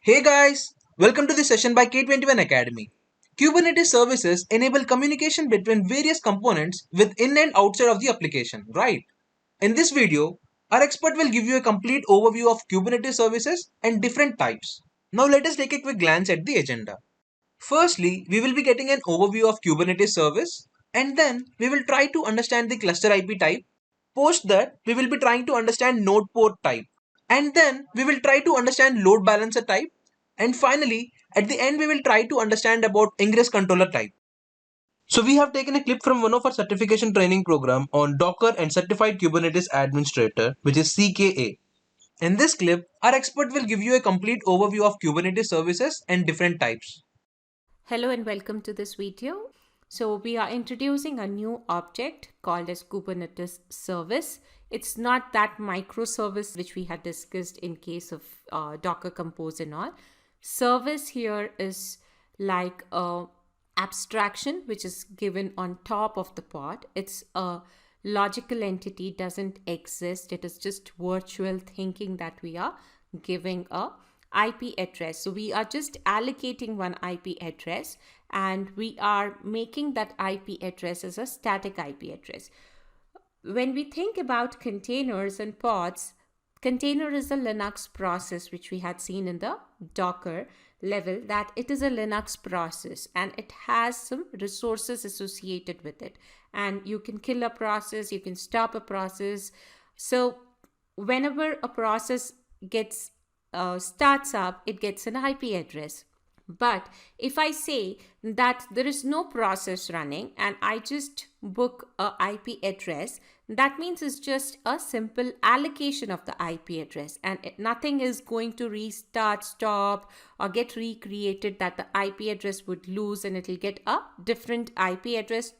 Hey guys, welcome to the session by K21 Academy. Kubernetes services enable communication between various components within and outside of the application, right? In this video, our expert will give you a complete overview of Kubernetes services and different types. Now let us take a quick glance at the agenda. Firstly, we will be getting an overview of Kubernetes service, and then we will try to understand the cluster IP type. Post that, we will be trying to understand NodePort type, and then we will try to understand load balancer type, and finally at the end we will try to understand about Ingress Controller type. So we have taken a clip from one of our certification training program on Docker and Certified Kubernetes Administrator, which is CKA. In this clip, our expert will give you a complete overview of Kubernetes services and different types. Hello and welcome to this video. So we are introducing a new object called as Kubernetes service. It's not that microservice which we had discussed in case of Docker Compose and all. Service here is like a abstraction which is given on top of the pod. It's a logical entity, doesn't exist. It is just virtual thinking that we are giving a IP address. So we are just allocating one IP address and we are making that IP address as a static IP address. When we think about containers and pods, container is a Linux process which we had seen in the Docker level, that it is a Linux process and it has some resources associated with it. And you can kill a process, you can stop a process. So whenever a process gets starts up, it gets an IP address. But if I say that there is no process running and I just book a IP address, that means it's just a simple allocation of the IP address and nothing is going to restart, stop or get recreated that the IP address would lose and it'll get a different IP address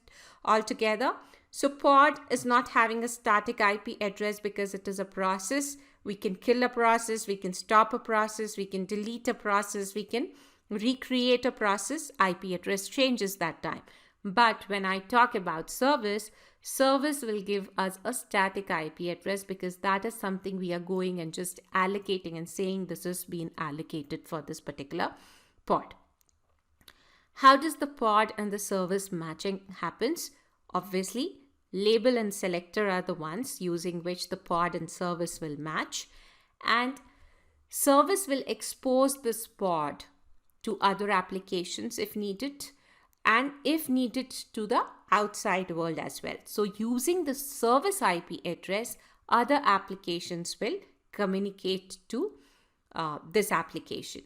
altogether. So pod is not having a static IP address because it is a process. We can kill a process, we can stop a process, we can delete a process, we can recreate a process. IP address changes that time. But when I talk about service, service will give us a static IP address because that is something we are going and just allocating and saying this is being allocated for this particular pod. How does the pod and the service matching happens? Obviously, label and selector are the ones using which the pod and service will match, and service will expose this pod to other applications if needed, and if needed to the outside world as well. So using the service IP address, other applications will communicate to this application.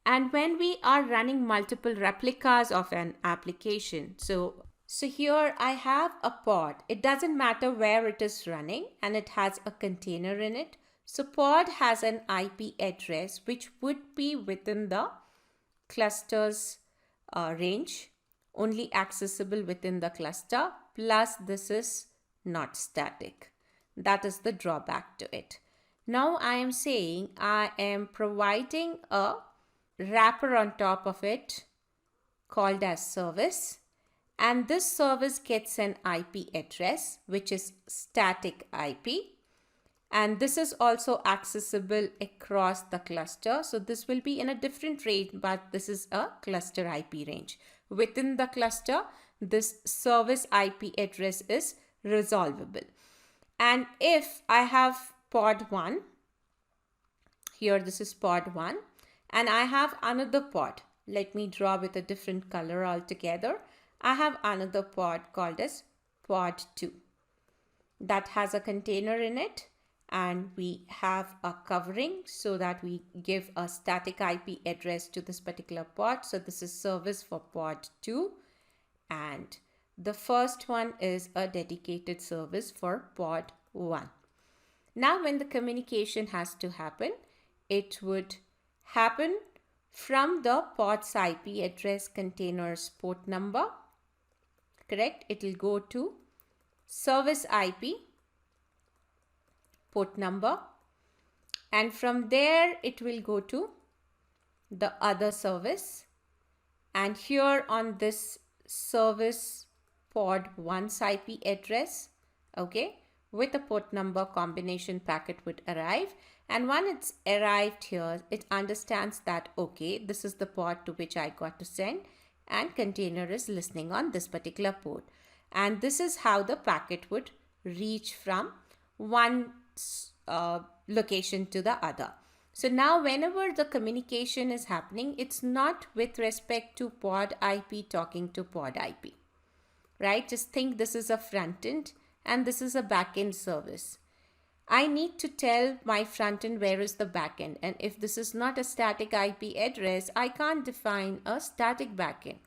And when we are running multiple replicas of an application, so here I have a pod. It doesn't matter where it is running and it has a container in it. So pod has an IP address which would be within the cluster's range, only accessible within the cluster, plus this is not static. That is the drawback to it. Now I am saying I am providing a wrapper on top of it called as service, and this service gets an IP address which is static IP, and this is also accessible across the cluster. So this will be in a different range, but this is a cluster IP range. Within the cluster, this service IP address is resolvable. And if I have pod 1, here this is pod 1, and I have another pod. Let me draw with a different color altogether. I have another pod called as pod 2 that has a container in it, and we have a covering so that we give a static IP address to this particular pod. So this is service for pod 2, and the first one is a dedicated service for pod 1. Now when the communication has to happen, it would happen from the pod's IP address container's port number, correct? It will go to service IP port number, and from there it will go to the other service, and here on this service pod 1's IP address, okay, with a port number combination packet would arrive. And when it's arrived here, it understands that, okay, this is the port to which I got to send, and container is listening on this particular port. And this is how the packet would reach from one location to the other. So now whenever the communication is happening, it's not with respect to pod IP talking to pod IP, right? Just think this is a front end and this is a backend service. I need to tell my front end where is the backend, and if this is not a static IP address, I can't define a static backend.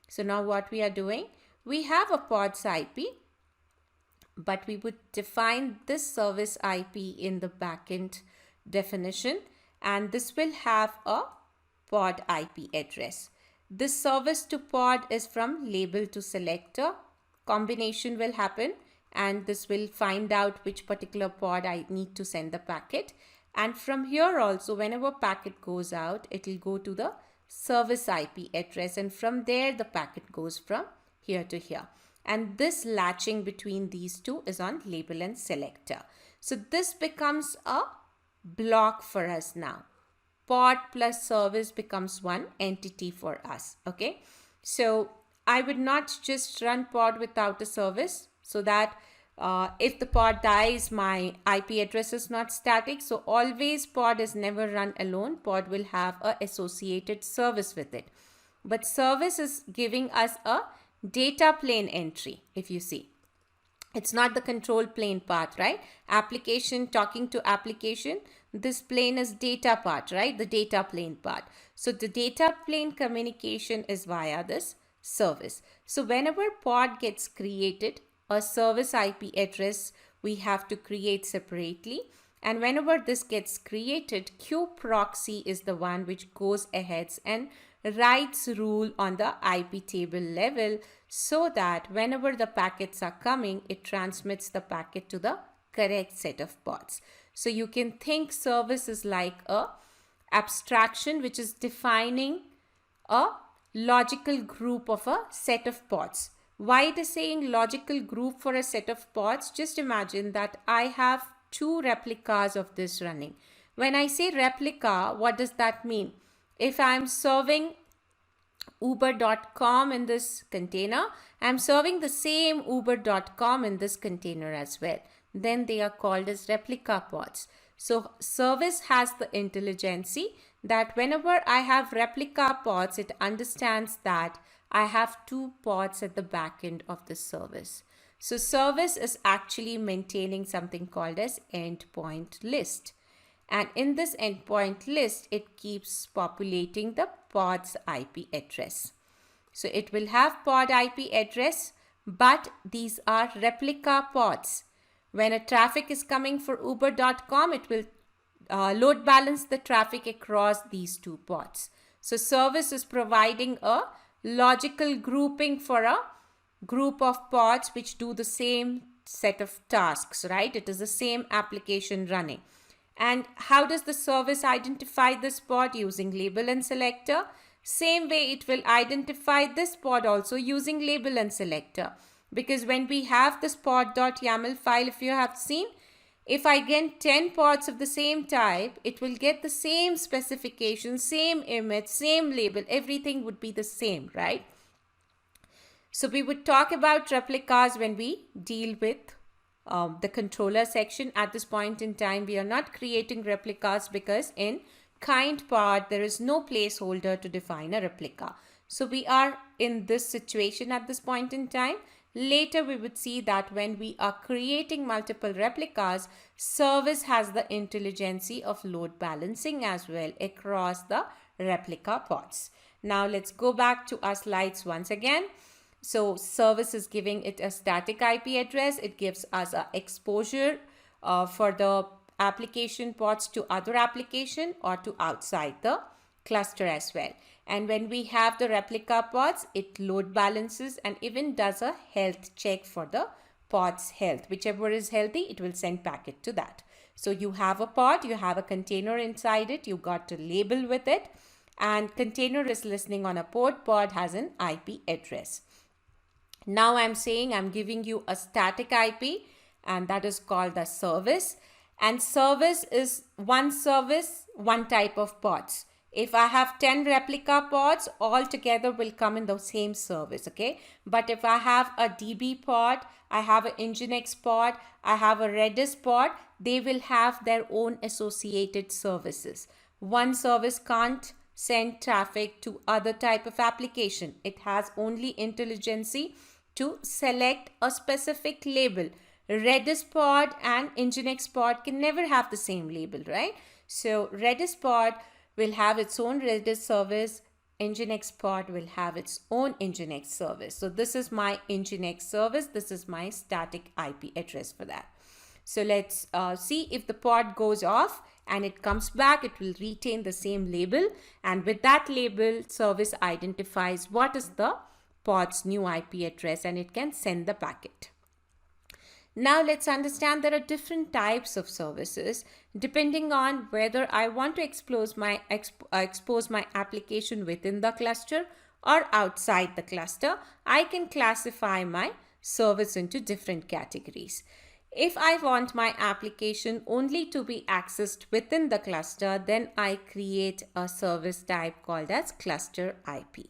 So now what we are doing, we have a pod's IP, but we would define this service IP in the backend definition, and this will have a pod IP address. This service to pod is from label to selector. Combination will happen, and this will find out which particular pod I need to send the packet. And from here also, whenever packet goes out, it will go to the service IP address, and from there the packet goes from here to here. And this latching between these two is on label and selector. So this becomes a block for us now. Pod plus service becomes one entity for us. Okay. So I would not just run pod without a service, so that if the pod dies, my IP address is not static. So always pod is never run alone. Pod will have a associated service with it. But service is giving us a data plane entry, if you see. It's not the control plane part, right? Application talking to application. This plane is data part, right? The data plane part. So the data plane communication is via this service. So whenever pod gets created, a service IP address we have to create separately. And whenever this gets created, QProxy is the one which goes ahead and writes rule on the IP table level, so that whenever the packets are coming, it transmits the packet to the correct set of pods. So you can think service is like a abstraction which is defining a logical group of a set of pods. Why it is saying logical group for a set of pods? Just imagine that I have two replicas of this running. When I say replica, what does that mean? If I'm serving uber.com in this container, I'm serving the same uber.com in this container as well. Then they are called as replica pods. So service has the intelligence that whenever I have replica pods, it understands that I have two pods at the back end of the service. So service is actually maintaining something called as endpoint list. And in this endpoint list, it keeps populating the pod's IP address. So it will have pod IP address, but these are replica pods. When a traffic is coming for uber.com, it will load balance the traffic across these two pods. So service is providing a logical grouping for a group of pods which do the same set of tasks, right? It is the same application running. And how does the service identify this pod? Using label and selector. Same way it will identify this pod also using label and selector. Because when we have this pod.yaml file, if you have seen, if I get 10 pods of the same type, it will get the same specification, same image, same label, everything would be the same, right? So we would talk about replicas when we deal with the controller section. At this point in time, we are not creating replicas because in kind pod, there is no placeholder to define a replica. So we are in this situation at this point in time. Later, we would see that when we are creating multiple replicas, service has the intelligence of load balancing as well across the replica pods. Now, let's go back to our slides once again. So, service is giving it a static IP address. It gives us an exposure for the application pods to other application or to outside the cluster as well. And when we have the replica pods, it load balances and even does a health check for the pod's health. Whichever is healthy, it will send packet to that. So you have a pod, you have a container inside it, you got to label with it, and container is listening on a port, pod has an IP address. Now I'm saying I'm giving you a static IP and that is called the service. And service is one service, one type of pods. If I have 10 replica pods, all together will come in the same service, okay? But if I have a DB pod, I have an Nginx pod, I have a Redis pod, they will have their own associated services. One service can't send traffic to other type of application. It has only intelligency to select a specific label. Redis pod and Nginx pod can never have the same label, right? So Redis pod will have its own Redis service. Nginx pod will have its own Nginx service. So this is my Nginx service. This is my static IP address for that. So let's see if the pod goes off and it comes back, it will retain the same label. And with that label, service identifies what is the pod's new IP address and it can send the packet. Now let's understand there are different types of services depending on whether I want to expose my application within the cluster or outside the cluster. I can classify my service into different categories. If I want my application only to be accessed within the cluster, then I create a service type called as ClusterIP.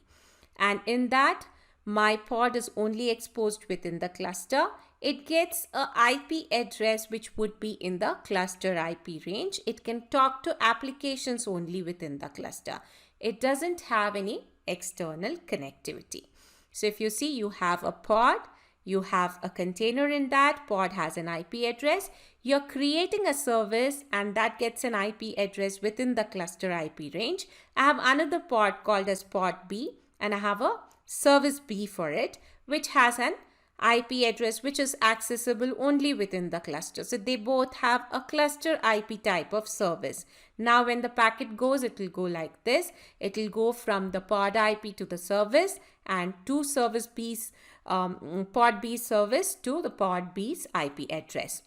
And in that, my pod is only exposed within the cluster. It gets a IP address which would be in the ClusterIP range. It can talk to applications only within the cluster. It doesn't have any external connectivity. So if you see, you have a pod, you have a container in that, pod has an IP address. You're creating a service and that gets an IP address within the ClusterIP range. I have another pod called as pod B and I have a service B for it, which has an IP address which is accessible only within the cluster. So they both have a cluster IP type of service. Now when the packet goes, it will go like this. It will go from the pod IP to the service and to service B's pod B service to the pod B's IP address.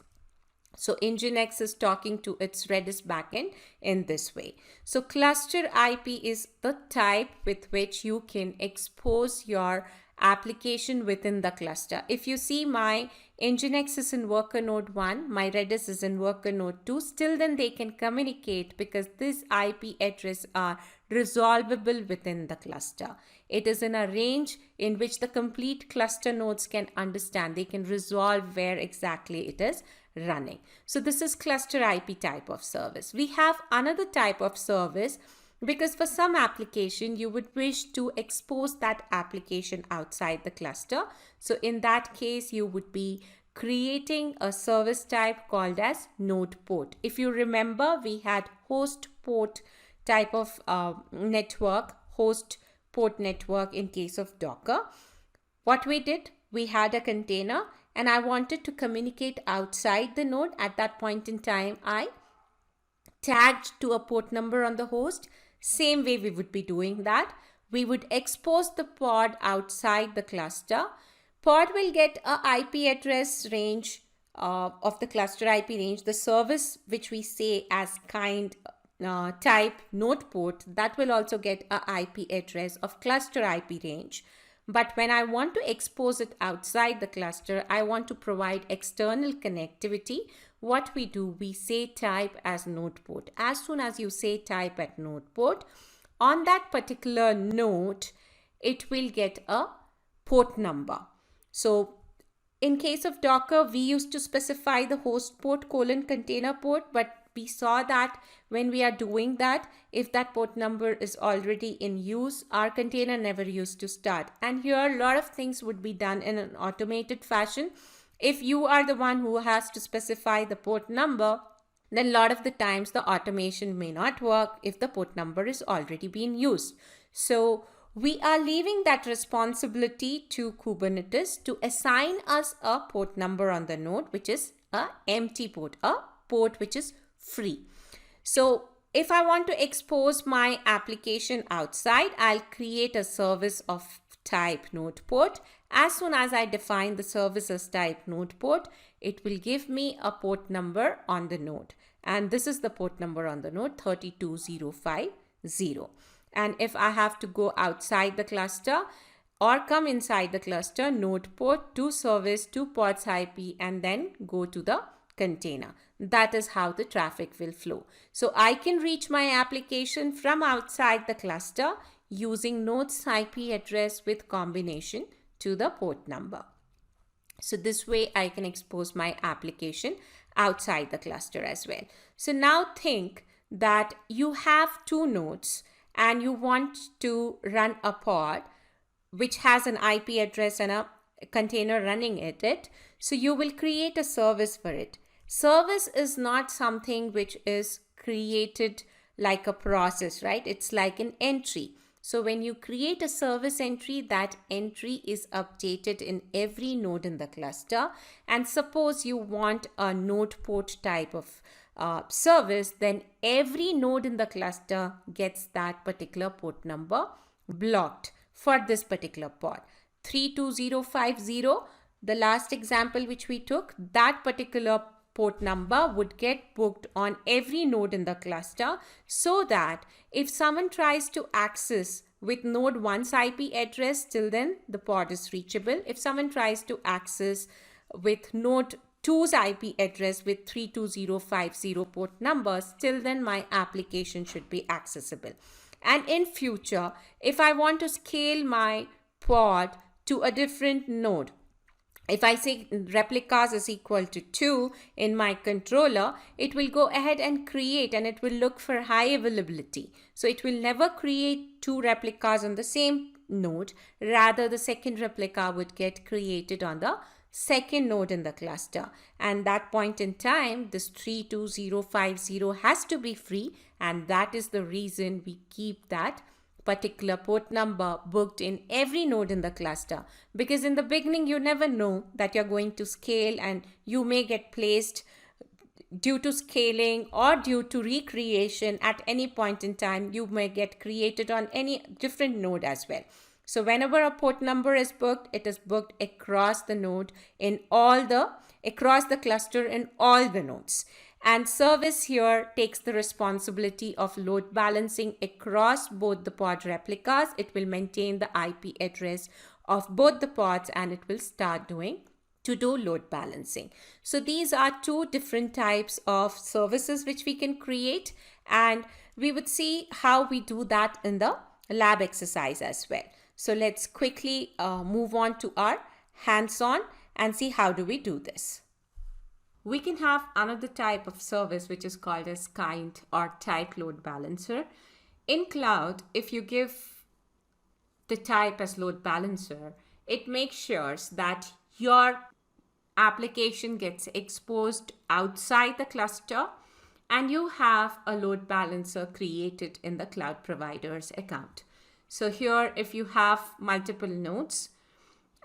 So Nginx is talking to its Redis backend in this way. So cluster IP is the type with which you can expose your application within the cluster. If you see, my Nginx is in worker node 1, my Redis is in worker node 2, still then they can communicate because this IP address are resolvable within the cluster. It is in a range in which the complete cluster nodes can understand. They can resolve where exactly it is running. So this is cluster IP type of service. We have another type of service because for some application you would wish to expose that application outside the cluster. So in that case you would be creating a service type called as NodePort. If you remember, we had host port type of network, host port network in case of Docker. What we did, we had a container and I wanted to communicate outside the node. At that point in time, I tagged to a port number on the host. Same way we would be doing that. We would expose the pod outside the cluster. Pod will get a IP address range of the cluster IP range. The service which we say as kind type NodePort, that will also get a IP address of cluster IP range. But when I want to expose it outside the cluster, I want to provide external connectivity. What we do, we say type as NodePort. As soon as you say type at NodePort, on that particular node, it will get a port number. So in case of Docker, we used to specify the host port : container port, but we saw that when we are doing that, if that port number is already in use, our container never used to start. And here a lot of things would be done in an automated fashion. If you are the one who has to specify the port number, then a lot of the times the automation may not work if the port number is already being used. So we are leaving that responsibility to Kubernetes to assign us a port number on the node, which is an empty port, a port which is free. So if I want to expose my application outside, I'll create a service of type NodePort. As soon as I define the service as type NodePort, it will give me a port number on the node. And this is the port number on the node, 32050. And if I have to go outside the cluster, or come inside the cluster, NodePort to service to pods IP, and then go to the container. That is how the traffic will flow. So I can reach my application from outside the cluster using node's IP address with combination to the port number. So this way I can expose my application outside the cluster as well. So now think that you have two nodes and you want to run a pod which has an IP address and a container running it. So you will create a service for it. Service is not something which is created like a process, right? It's like an entry. So when you create a service entry, that entry is updated in every node in the cluster. And suppose you want a NodePort type of service, then every node in the cluster gets that particular port number blocked for this particular pod. 32050, the last example which we took, that particular port number would get booked on every node in the cluster, so that if someone tries to access with node 1's IP address, till then the pod is reachable. If someone tries to access with node 2's IP address with 32050 port numbers, till then my application should be accessible. And in future, if I want to scale my pod to a different node, if I say replicas is equal to 2 in my controller, it will go ahead and create, and it will look for high availability. So it will never create two replicas on the same node. Rather, the second replica would get created on the second node in the cluster. And that point in time, this 32050 has to be free. And that is the reason we keep that particular port number booked in every node in the cluster, because in the beginning you never know that you're going to scale, and you may get placed due to scaling or due to recreation. At any point in time you may get created on any different node as well. So whenever a port number is booked, it is booked across the node in across the cluster in all the nodes. And service here takes the responsibility of load balancing across both the pod replicas. It will maintain the IP address of both the pods, and it will start to do load balancing. So these are two different types of services which we can create, and we would see how we do that in the lab exercise as well. So let's quickly move on to our hands-on and see how do we do this. We can have another type of service which is called as kind or type load balancer. In cloud, if you give the type as load balancer, it makes sure that your application gets exposed outside the cluster and you have a load balancer created in the cloud provider's account. So here, if you have multiple nodes,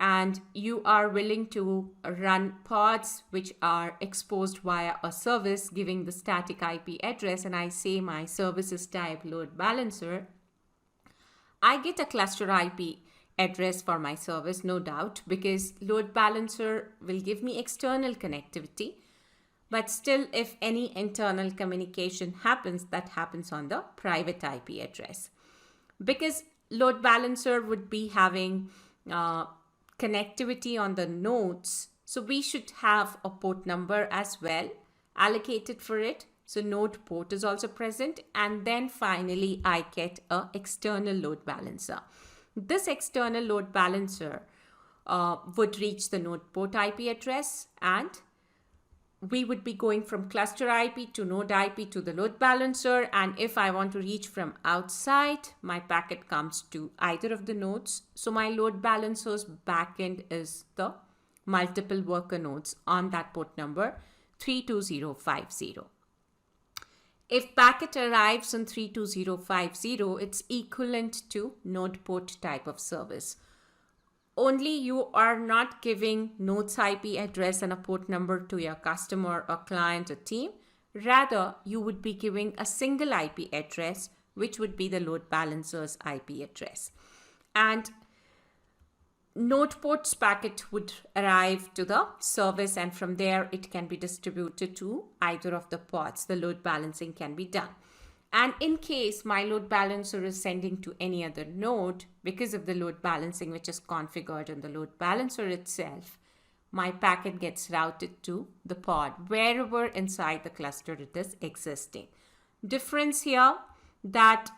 and you are willing to run pods which are exposed via a service giving the static IP address, and I say my service is type load balancer, I get a cluster IP address for my service, no doubt, because load balancer will give me external connectivity. But still, if any internal communication happens, that happens on the private IP address. Because load balancer would be having connectivity on the nodes, so we should have a port number as well allocated for it. So node port is also present, and then finally I get a external load balancer. This external load balancer would reach the node port IP address, and we would be going from cluster IP to node IP to the load balancer. And if I want to reach from outside, my packet comes to either of the nodes. So my load balancer's backend is the multiple worker nodes on that port number 32050. If packet arrives on 32050, it's equivalent to NodePort type of service. Only you are not giving node's IP address and a port number to your customer or client or team. Rather, you would be giving a single IP address, which would be the load balancer's IP address. And NodePort's packet would arrive to the service, and from there it can be distributed to either of the pods. The load balancing can be done. And in case my load balancer is sending to any other node, because of the load balancing which is configured in the load balancer itself, my packet gets routed to the pod wherever inside the cluster it is existing. Difference here that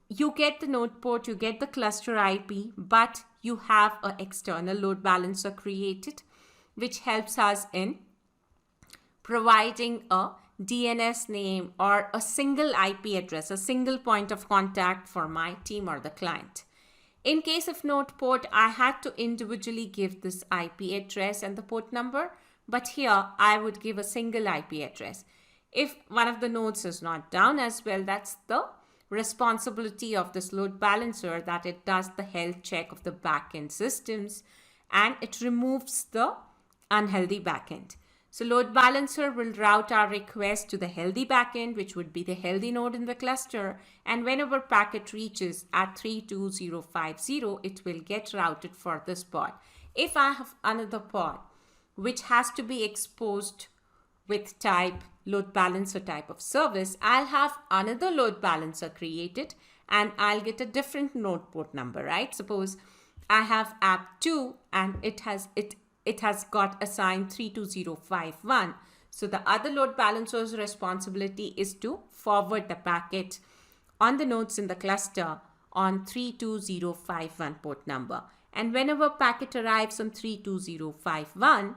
you get the node port, you get the cluster IP, but you have an external load balancer created, which helps us in providing a DNS name or a single IP address, a single point of contact for my team or the client. In case of NodePort, I had to individually give this IP address and the port number, but here I would give a single IP address. If one of the nodes is not down as well, that's the responsibility of this load balancer, that it does the health check of the backend systems and it removes the unhealthy backend. So load balancer will route our request to the healthy backend, which would be the healthy node in the cluster. And whenever packet reaches at 32050, it will get routed for this pod. If I have another pod, which has to be exposed with type load balancer type of service, I'll have another load balancer created and I'll get a different node port number, right? Suppose I have app 2 and it has got assigned 32051. So the other load balancer's responsibility is to forward the packet on the nodes in the cluster on 32051 port number. And whenever packet arrives on 32051,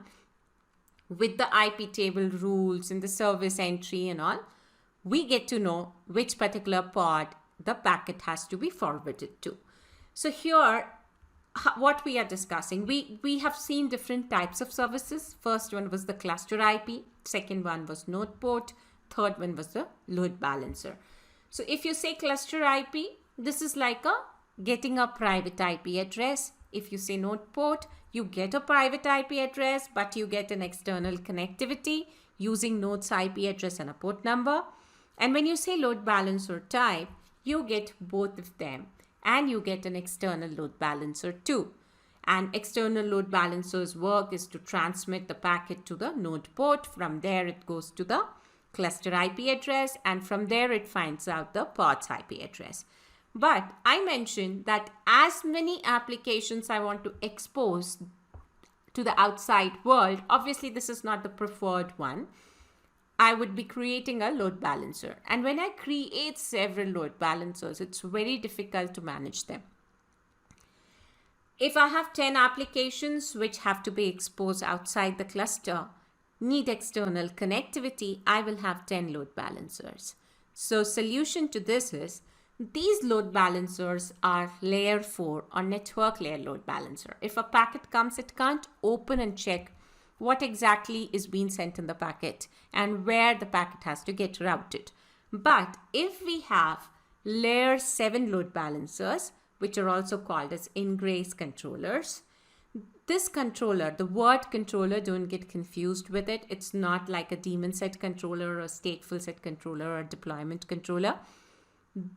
with the IP table rules and the service entry and all, we get to know which particular pod the packet has to be forwarded to. So here, what we are discussing, we have seen different types of services. First one was the cluster IP, second one was NodePort, third one was the load balancer. So if you say cluster IP, this is like getting a private IP address. If you say NodePort, you get a private IP address, but you get an external connectivity using node's IP address and a port number. And when you say load balancer type, you get both of them. And you get an external load balancer too. And external load balancer's work is to transmit the packet to the node port. From there, it goes to the cluster IP address. And from there, it finds out the pod's IP address. But I mentioned that as many applications I want to expose to the outside world, obviously this is not the preferred one. I would be creating a load balancer. And when I create several load balancers, it's very difficult to manage them. If I have 10 applications which have to be exposed outside the cluster, need external connectivity, I will have 10 load balancers. So solution to this is, these load balancers are layer 4 or network layer load balancer. If a packet comes, it can't open and check what exactly is being sent in the packet and where the packet has to get routed. But if we have layer 7 load balancers, which are also called as Ingress controllers, this controller, the word controller, don't get confused with it. It's not like a daemon set controller or a stateful set controller or deployment controller.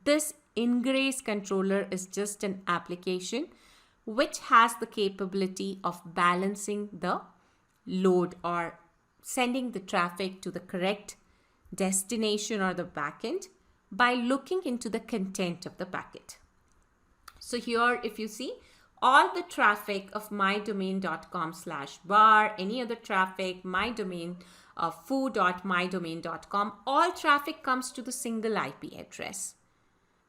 This Ingress controller is just an application which has the capability of balancing the load or sending the traffic to the correct destination or the backend by looking into the content of the packet. So here, if you see, all the traffic of mydomain.com/bar, any other traffic, my domain, foo.mydomain.com, all traffic comes to the single IP address.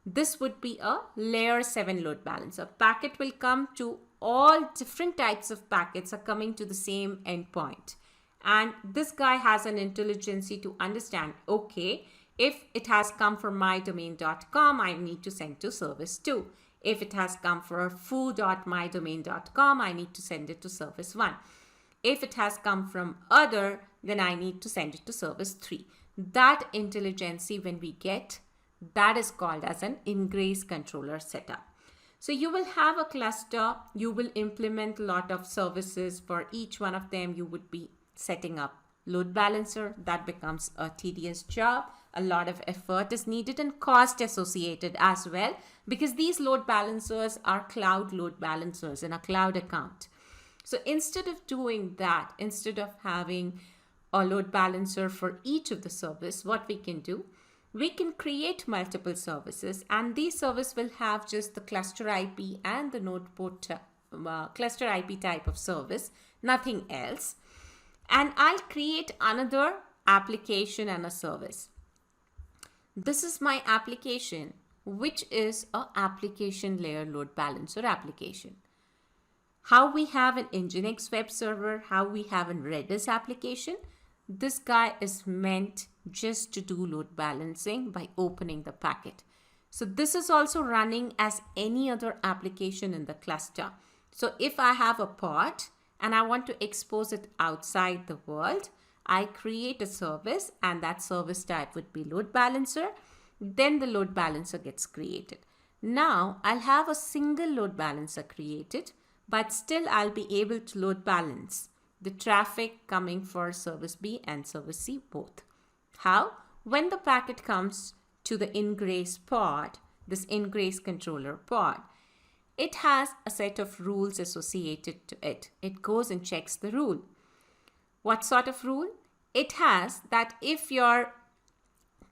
This would be a layer 7 load balancer. Packet will come to all different types of packets are coming to the same endpoint. And this guy has an intelligence to understand, okay, if it has come from mydomain.com, I need to send to service 2. If it has come from foo.mydomain.com, I need to send it to service 1. If it has come from other, then I need to send it to service 3. That intelligence, when we get, that is called as an Ingress controller setup. So you will have a cluster, you will implement a lot of services. For each one of them, you would be setting up load balancer. That becomes a tedious job. A lot of effort is needed and cost associated as well, because these load balancers are cloud load balancers in a cloud account. So instead of doing that, instead of having a load balancer for each of the service, what we can do, we can create multiple services, and these services will have just the cluster IP and the NodePort cluster IP type of service, nothing else. And I'll create another application and a service. This is my application, which is a application layer load balancer application. How we have an Nginx web server, how we have a Redis application, this guy is meant just to do load balancing by opening the packet. So this is also running as any other application in the cluster. So if I have a pod and I want to expose it outside the world, I create a service, and that service type would be load balancer. Then the load balancer gets created. Now I'll have a single load balancer created, but still I'll be able to load balance the traffic coming for service B and service C both. How? When the packet comes to the Ingress pod, this Ingress Controller pod, it has a set of rules associated to it. It goes and checks the rule. What sort of rule? It has that if you're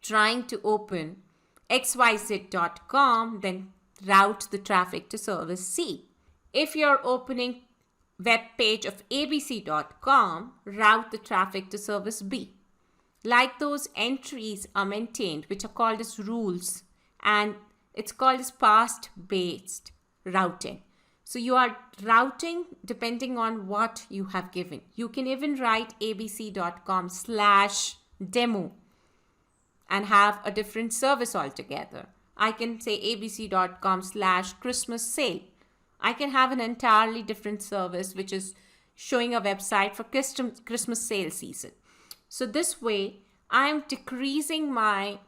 trying to open xyz.com, then route the traffic to service C. If you're opening web page of abc.com, route the traffic to service B. Like those entries are maintained, which are called as rules, and it's called as past-based routing. So you are routing depending on what you have given. You can even write abc.com/demo and have a different service altogether. I can say abc.com/Christmas sale. I can have an entirely different service which is showing a website for Christmas sale season. So this way, I'm decreasing my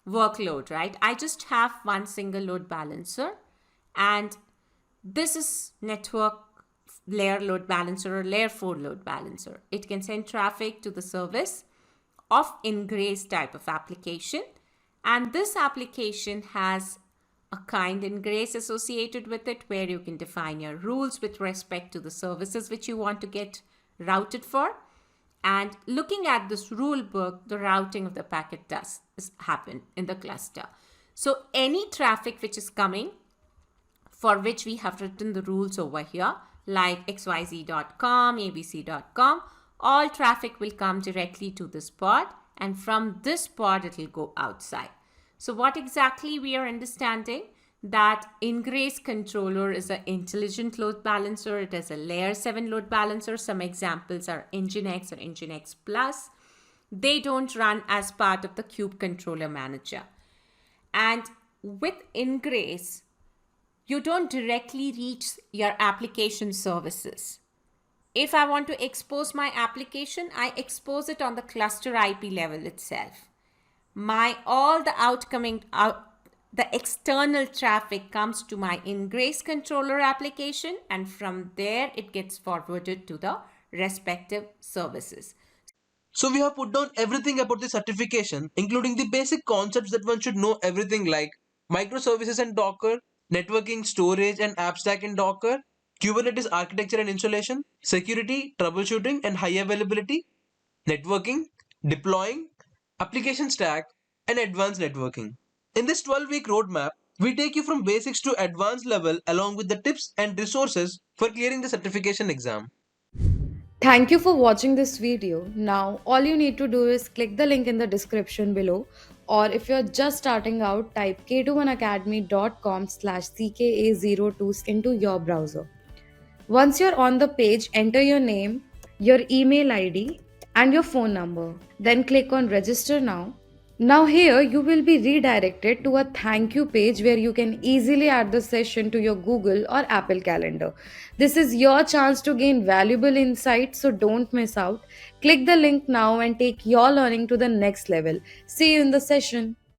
workload, right? I just have one single load balancer, and this is network layer load balancer or layer 4 load balancer. It can send traffic to the service of Ingress type of application, and this application has a kind Ingress associated with it where you can define your rules with respect to the services which you want to get routed for. And looking at this rule book, the routing of the packet does happen in the cluster. So any traffic which is coming, for which we have written the rules over here, like xyz.com, abc.com, all traffic will come directly to this pod, and from this pod it will go outside. So what exactly we are understanding? That Ingress Controller is an intelligent load balancer. It is a layer 7 load balancer. Some examples are Nginx or Nginx Plus. They don't run as part of the Kube Controller Manager. And with Ingress, you don't directly reach your application services. If I want to expose my application, I expose it on the cluster IP level itself. All the the external traffic comes to my Ingress Controller application, and from there it gets forwarded to the respective services. So we have put down everything about the certification, including the basic concepts that one should know, everything like microservices and Docker, networking, storage and app stack in Docker, Kubernetes architecture and installation, security, troubleshooting and high availability, networking, deploying, application stack, and advanced networking. In this 12-week roadmap, we take you from basics to advanced level along with the tips and resources for clearing the certification exam. Thank you for watching this video. Now, all you need to do is click the link in the description below, or if you're just starting out, type k21academy.com/CKA02 into your browser. Once you're on the page, enter your name, your email ID, and your phone number. Then click on register now. Now here you will be redirected to a thank you page where you can easily add the session to your Google or Apple Calendar. This is your chance to gain valuable insights, so don't miss out. Click the link now and take your learning to the next level. See you in the session.